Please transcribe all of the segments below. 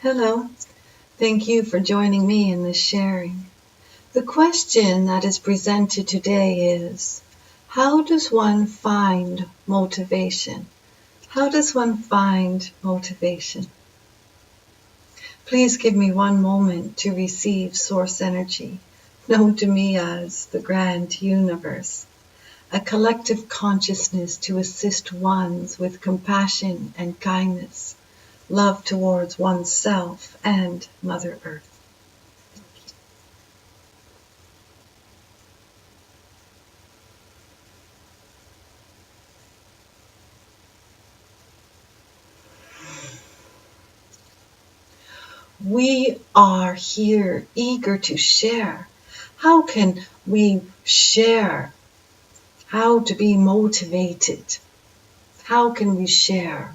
Hello, thank you for joining me in this sharing. The question that is presented today is, how does one find motivation? How does one find motivation? Please give me one moment to receive source energy, known to me as the grand universe, a collective consciousness to assist ones with compassion and kindness, love towards oneself and Mother Earth. We are here eager to share. How can we share? How to be motivated? How can we share?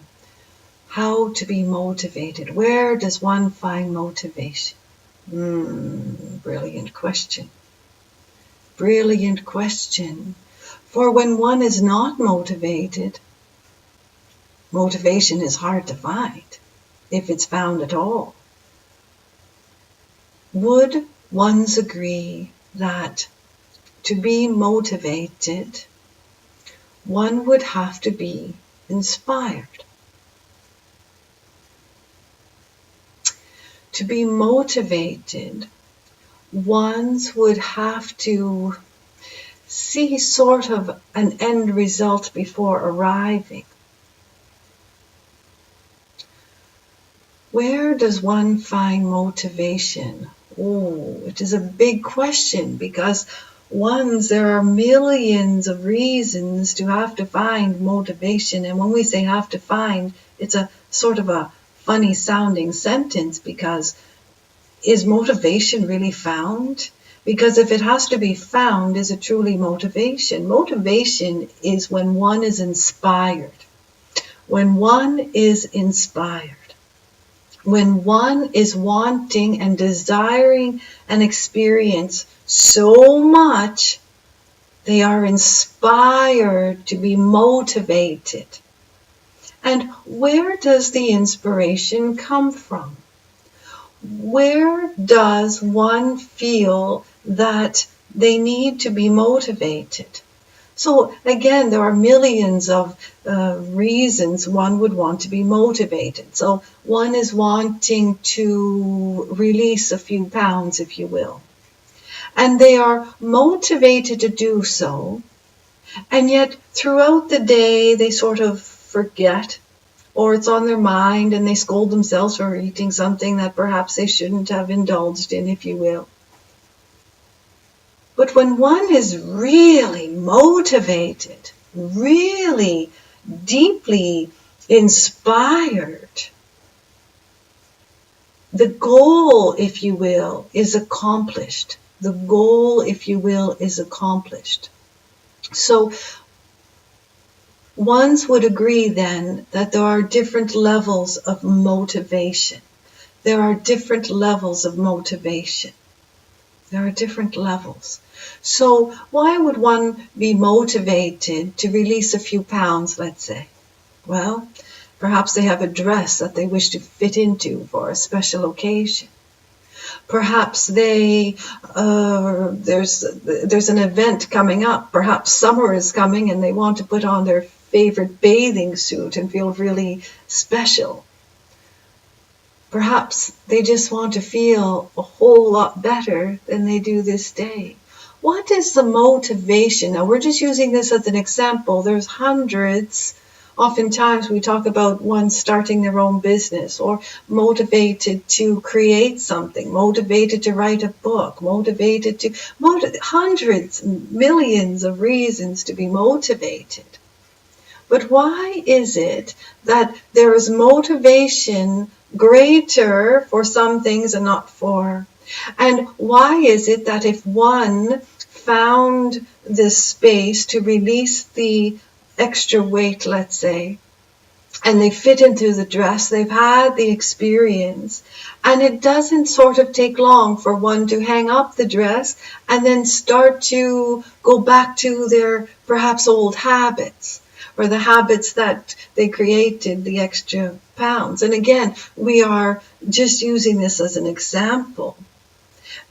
How to be motivated? Where does one find motivation? Brilliant question. Brilliant question. For when one is not motivated, motivation is hard to find, if it's found at all. Would ones agree that to be motivated, one would have to be inspired? To be motivated, ones would have to see sort of an end result before arriving. Where does one find motivation? Oh, it is a big question because there are millions of reasons to have to find motivation. And when we say have to find, it's a sort of a funny sounding sentence because is motivation really found? Because if it has to be found, is it truly motivation? Motivation is when one is inspired. When one is inspired. When one is wanting and desiring an experience so much, they are inspired to be motivated. And where does the inspiration come from? Where does one feel that they need to be motivated? So again, there are millions of reasons one would want to be motivated. So one is wanting to release a few pounds, if you will. And they are motivated to do so. And yet throughout the day, they sort of forget, or it's on their mind and they scold themselves for eating something that perhaps they shouldn't have indulged in, if you will. But when one is really motivated, really deeply inspired, the goal, if you will, is accomplished. The goal, if you will, is accomplished. So ones would agree then that there are different levels of motivation. There are different levels of motivation. There are different levels. So why would one be motivated to release a few pounds, let's say? Well, perhaps they have a dress that they wish to fit into for a special occasion. Perhaps there's an event coming up. Perhaps summer is coming and they want to put on their favorite bathing suit and feel really special. Perhaps they just want to feel a whole lot better than they do this day. What is the motivation? Now, we're just using this as an example. There's hundreds. Oftentimes we talk about one starting their own business, or motivated to create something, motivated to write a book, hundreds, millions of reasons to be motivated. But why is it that there is motivation greater for some things and not for? And why is it that if one found this space to release the extra weight, let's say, and they fit into the dress, they've had the experience, and it doesn't sort of take long for one to hang up the dress and then start to go back to their perhaps old habits, or the habits that they created the extra pounds. And again, we are just using this as an example.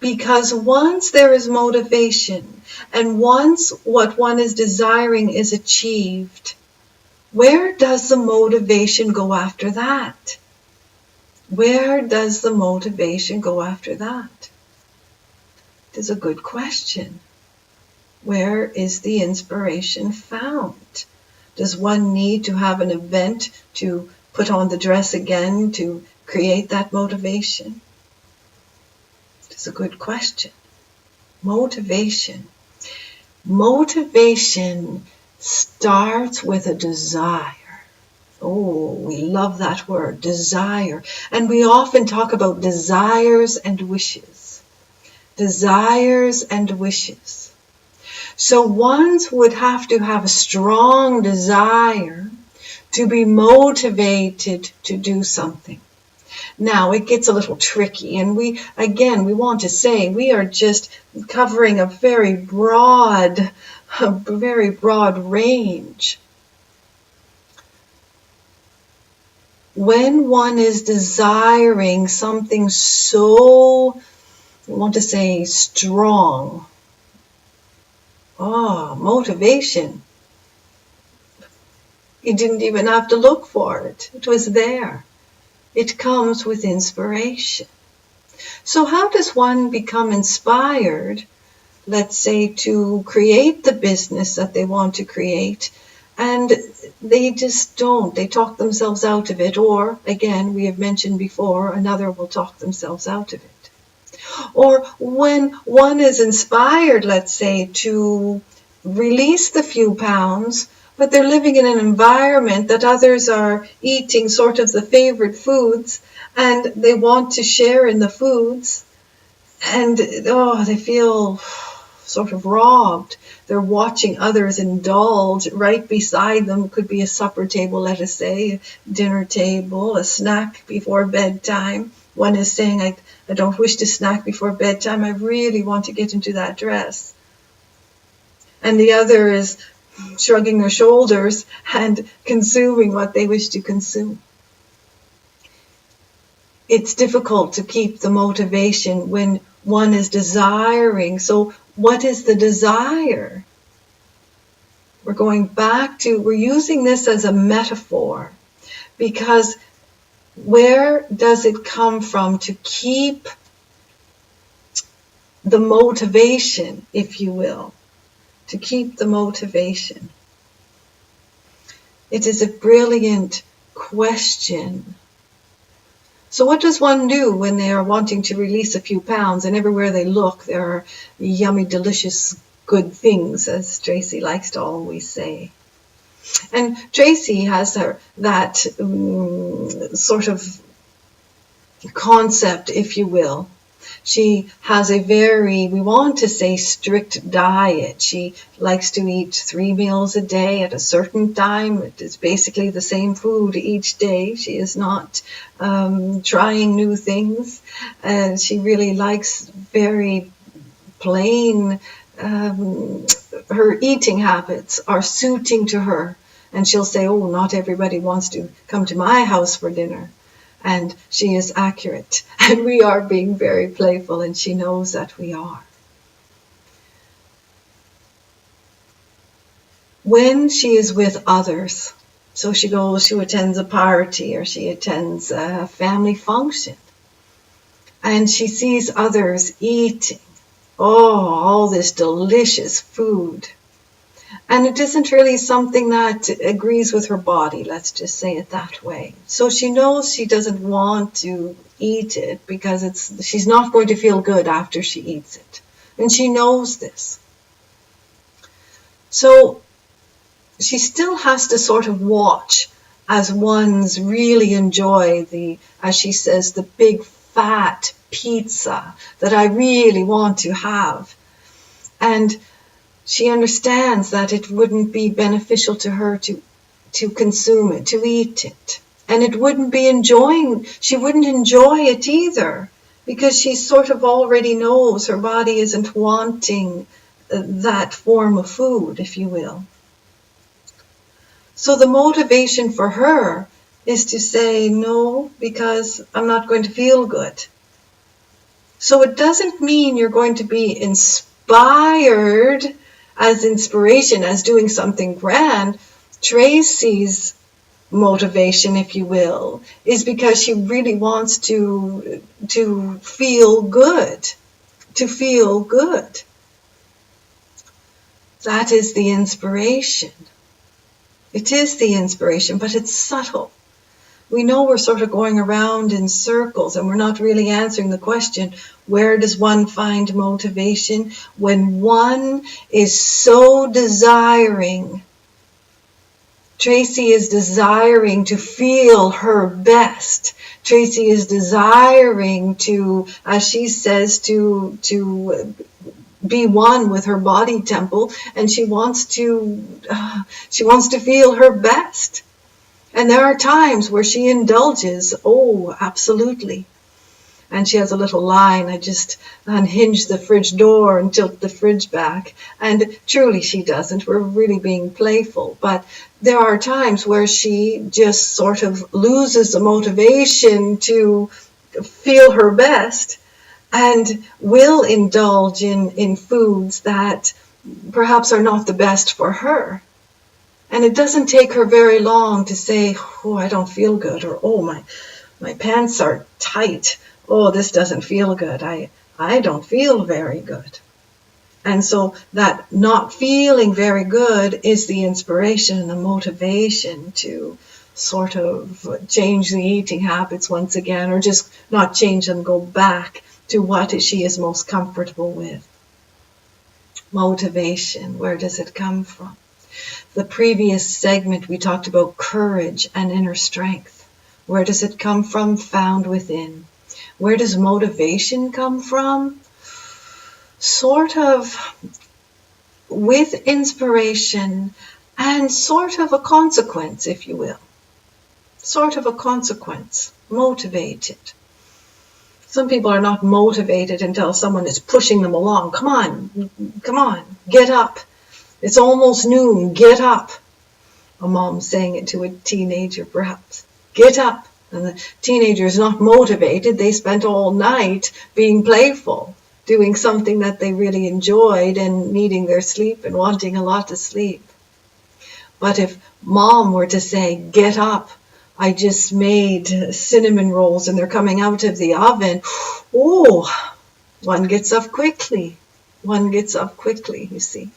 Because once there is motivation, and once what one is desiring is achieved, where does the motivation go after that? Where does the motivation go after that? It is a good question. Where is the inspiration found? Does one need to have an event to put on the dress again to create that motivation? It's a good question. Motivation. Motivation starts with a desire. Oh, we love that word, desire. And we often talk about desires and wishes. Desires and wishes. So one would have to have a strong desire to be motivated to do something. Now, it gets a little tricky, and we want to say we are just covering a very broad range. When one is desiring something so, I want to say, strong, motivation. You didn't even have to look for it. It was there. It comes with inspiration. So how does one become inspired, let's say, to create the business that they want to create, and they just don't? They talk themselves out of it, or, again, we have mentioned before, another will talk themselves out of it. Or when one is inspired, let's say, to release the few pounds, but they're living in an environment that others are eating sort of the favorite foods, and they want to share in the foods, and they feel sort of robbed. They're watching others indulge. Right beside them could be a supper table, let us say, a dinner table, a snack before bedtime. One is saying, I don't wish to snack before bedtime. I really want to get into that dress. And the other is shrugging their shoulders and consuming what they wish to consume. It's difficult to keep the motivation when one is desiring. So what is the desire? We're using this as a metaphor, because where does it come from to keep the motivation, if you will? To keep the motivation. It is a brilliant question. So what does one do when they are wanting to release a few pounds, and everywhere they look there are yummy, delicious, good things, as Tracy likes to always say? And Tracy has that sort of concept, if you will. She has a very, we want to say, strict diet. She likes to eat 3 meals a day at a certain time. It is basically the same food each day. She is not trying new things. She really likes very plain. Her eating habits are suiting to her. And she'll say, not everybody wants to come to my house for dinner. And she is accurate. And we are being very playful, and she knows that we are. When she is with others, so she attends a party, or she attends a family function, and she sees others eating, all this delicious food. And it isn't really something that agrees with her body, let's just say it that way. So she knows she doesn't want to eat it because she's not going to feel good after she eats it. And she knows this. So she still has to sort of watch as ones really enjoy as she says, the big fat pizza that I really want to have. And she understands that it wouldn't be beneficial to her to consume it, to eat it. And she wouldn't enjoy it either, because she sort of already knows her body isn't wanting that form of food, if you will. So the motivation for her is to say no because I'm not going to feel good. So it doesn't mean you're going to be inspired as inspiration, as doing something grand. Tracy's motivation, if you will, is because she really wants to feel good, to feel good. That is the inspiration. It is the inspiration, but it's subtle. We know we're sort of going around in circles and we're not really answering the question, where does one find motivation? When one is so desiring. Tracy is desiring to feel her best. Tracy is desiring to, as she says, to be one with her body temple, and she wants to feel her best. And there are times where she indulges. Oh, absolutely. And she has a little line. I just unhinge the fridge door and tilt the fridge back. And truly she doesn't. We're really being playful. But there are times where she just sort of loses the motivation to feel her best and will indulge in foods that perhaps are not the best for her. And it doesn't take her very long to say, oh, I don't feel good, or oh, my pants are tight. Oh, this doesn't feel good. I don't feel very good. And so that not feeling very good is the inspiration and the motivation to sort of change the eating habits once again, or just not change them, go back to what she is most comfortable with. Motivation, where does it come from? The previous segment we talked about courage and inner strength. Where does it come from? Found within. Where does motivation come from? Sort of with inspiration and sort of a consequence, if you will. Sort of a consequence. Motivated. Some people are not motivated until someone is pushing them along. Come on, get up. It's almost noon, get up. A mom saying it to a teenager, perhaps. Get up. And the teenager is not motivated. They spent all night being playful, doing something that they really enjoyed and needing their sleep and wanting a lot of sleep. But if mom were to say, get up, I just made cinnamon rolls and they're coming out of the oven, oh, one gets up quickly. One gets up quickly, you see.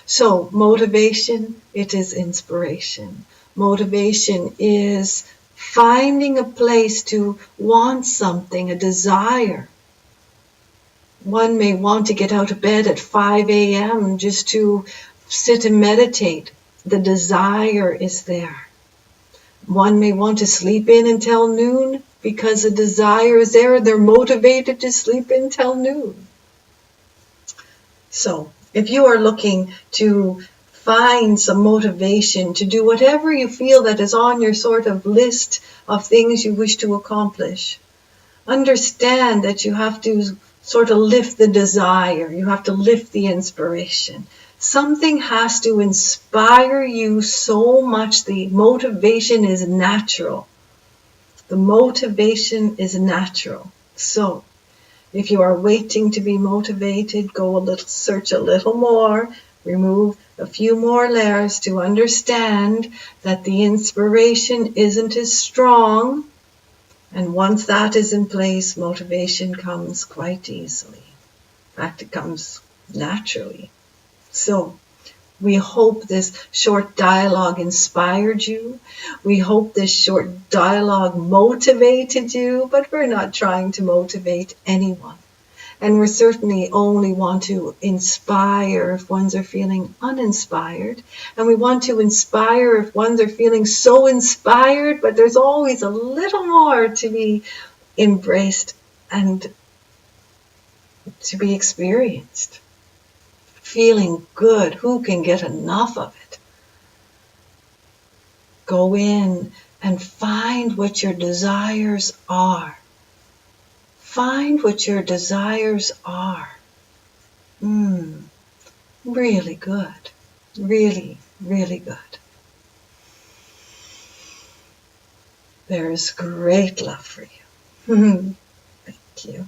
So motivation, it is inspiration. Motivation is finding a place to want something, a desire. One may want to get out of bed at 5 a.m. just to sit and meditate. The desire is there. One may want to sleep in until noon because the desire is there. They're motivated to sleep in till noon. So, if you are looking to find some motivation to do whatever you feel that is on your sort of list of things you wish to accomplish, understand that you have to sort of lift the desire. You have to lift the inspiration. Something has to inspire you so much. The motivation is natural. The motivation is natural. So, if you are waiting to be motivated, go a little, search a little more, remove a few more layers to understand that the inspiration isn't as strong. And once that is in place, motivation comes quite easily. In fact, it comes naturally. So, we hope this short dialogue inspired you. We hope this short dialogue motivated you, but we're not trying to motivate anyone. And we certainly only want to inspire if ones are feeling uninspired. And we want to inspire if ones are feeling so inspired, but there's always a little more to be embraced and to be experienced. Feeling good. Who can get enough of it? Go in and find what your desires are. Find what your desires are. Really good. Really, really good. There is great love for you. Thank you.